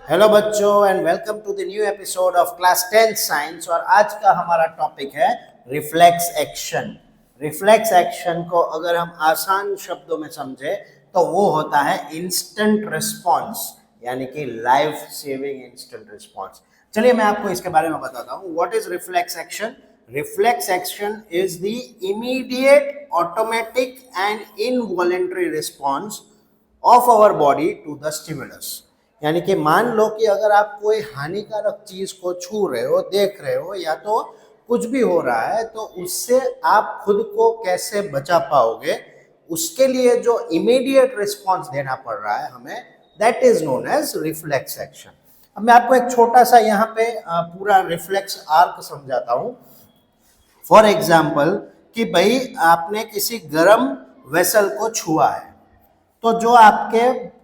Hello बच्चों and welcome to the new episode of class 10 science. और आज का हमारा टॉपिक है रिफ्लेक्स एक्शन। रिफ्लेक्स एक्शन को अगर हम आसान शब्दों में समझे तो वो होता है इंस्टेंट रिस्पॉन्स, यानी कि लाइफ सेविंग इंस्टेंट रिस्पॉन्स। चलिए मैं आपको इसके बारे में बताता हूँ। What is reflex action? Reflex action is the immediate automatic and involuntary response of our body to the stimulus. यानी कि मान लो कि अगर आप कोई हानिकारक चीज को छू रहे हो, देख रहे हो, या तो कुछ भी हो रहा है, तो उससे आप खुद को कैसे बचा पाओगे, उसके लिए जो इमीडिएट रिस्पॉन्स देना पड़ रहा है हमें, that is known as reflex action. अब मैं आपको एक छोटा सा यहाँ पे पूरा रिफ्लेक्स आर्क समझाता हूँ। फॉर एग्जाम्पल कि भाई आपने किसी गर्म वेसल को छुआ है, तो जो आपके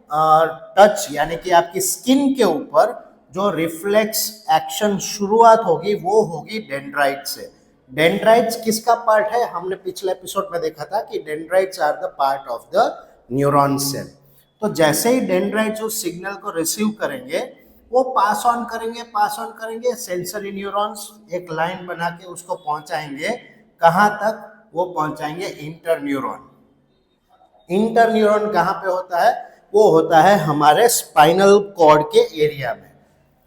टच यानी कि आपकी स्किन के ऊपर जो रिफ्लेक्स एक्शन शुरुआत होगी वो होगी डेंड्राइट से। डेंड्राइट्स किसका पार्ट है? हमने पिछले एपिसोड में देखा था कि dendrites are the part of the neuron cell. तो जैसे ही डेंड्राइट्स उस सिग्नल को रिसीव करेंगे, वो पास ऑन करेंगे सेंसरी न्यूरॉन्स एक लाइन बना के उसको पहुंचाएंगे। कहाँ तक? वो पहुंचाएंगे इंटर न्यूरॉन। इंटर न्यूरॉन कहाँ पे होता है? वो होता है हमारे स्पाइनल कॉर्ड के एरिया में।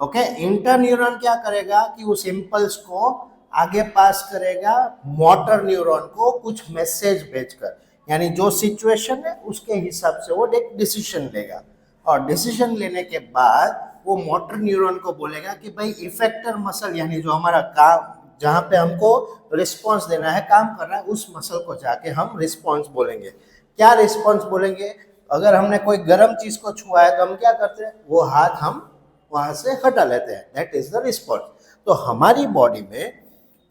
ओके, इंटर न्यूरॉन क्या करेगा कि उस इम्पल्स को आगे पास करेगा मोटर न्यूरॉन को कुछ मैसेज भेजकर, यानी जो सिचुएशन है उसके हिसाब से वो एक डिसीजन लेगा। और डिसीजन लेने के बाद वो मोटर न्यूरॉन को बोलेगा कि भाई इफेक्टर मसल, यानी जो हमारा काम, जहाँ पे हमको रिस्पॉन्स देना है, काम कर रहा है, उस मसल को जाके हम रिस्पॉन्स बोलेंगे। क्या रिस्पॉन्स बोलेंगे? अगर हमने कोई गर्म चीज को छुआ है तो हम क्या करते हैं? वो हाथ हम वहां से हटा लेते हैं। That is the response. तो हमारी बॉडी में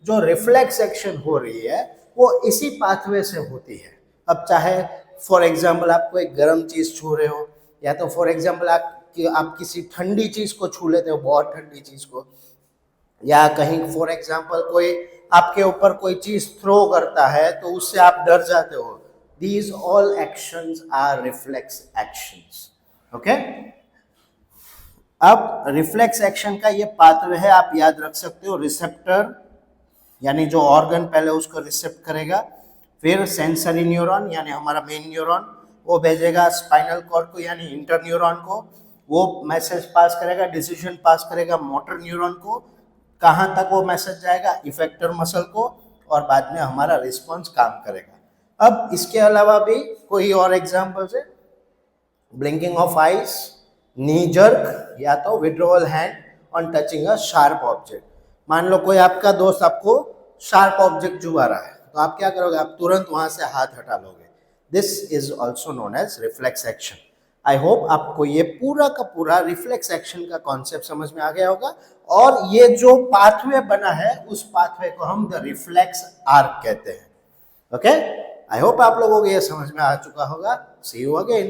जो रिफ्लेक्स एक्शन हो रही है वो इसी पाथवे से होती है। अब चाहे फॉर एग्जाम्पल आप कोई गर्म चीज छू रहे हो, या तो फॉर एग्जाम्पल आप किसी ठंडी चीज को छू लेते हो, बहुत ठंडी चीज को, या कहीं फॉर एग्जाम्पल कोई आपके ऊपर कोई चीज थ्रो करता है तो उससे आप डर जाते हो। These all actions are reflex actions. Okay? अब रिफ्लेक्स एक्शन का ये पाथवे है, आप याद रख सकते हो। रिसेप्टर यानी जो ऑर्गन पहले उसको रिसेप्ट करेगा, फिर सेंसरी न्यूरॉन यानी हमारा मेन न्यूरॉन, वो भेजेगा स्पाइनल कॉर्ड को यानी इंटर न्यूरॉन को, वो मैसेज पास करेगा, डिसीजन पास करेगा मोटर न्यूरॉन को। कहाँ तक वो मैसेज जाएगा? इफेक्टर मसल को, और बाद में हमारा रिस्पॉन्स काम करेगा। अब इसके अलावा भी कोई और एग्जांपल्स है? Blinking of eyes, knee jerk, या तो withdrawal hand on touching a sharp object. मान लो कोई आपका दोस्त आपको शार्प ऑब्जेक्ट छुआ रहा है, तो आप क्या करोगे? आप तुरंत वहां से हाथ हटा लोगे। This is also known as reflex action. I hope आपको ये पूरा का पूरा रिफ्लेक्स एक्शन का कॉन्सेप्ट समझ में आ गया होगा। और ये जो पाथवे बना है उस पाथवे को हम द रिफ्लेक्स आर्क कहते हैं। ओके, आई होप आप लोगों को ये समझ में आ चुका होगा। सी यू अगेन।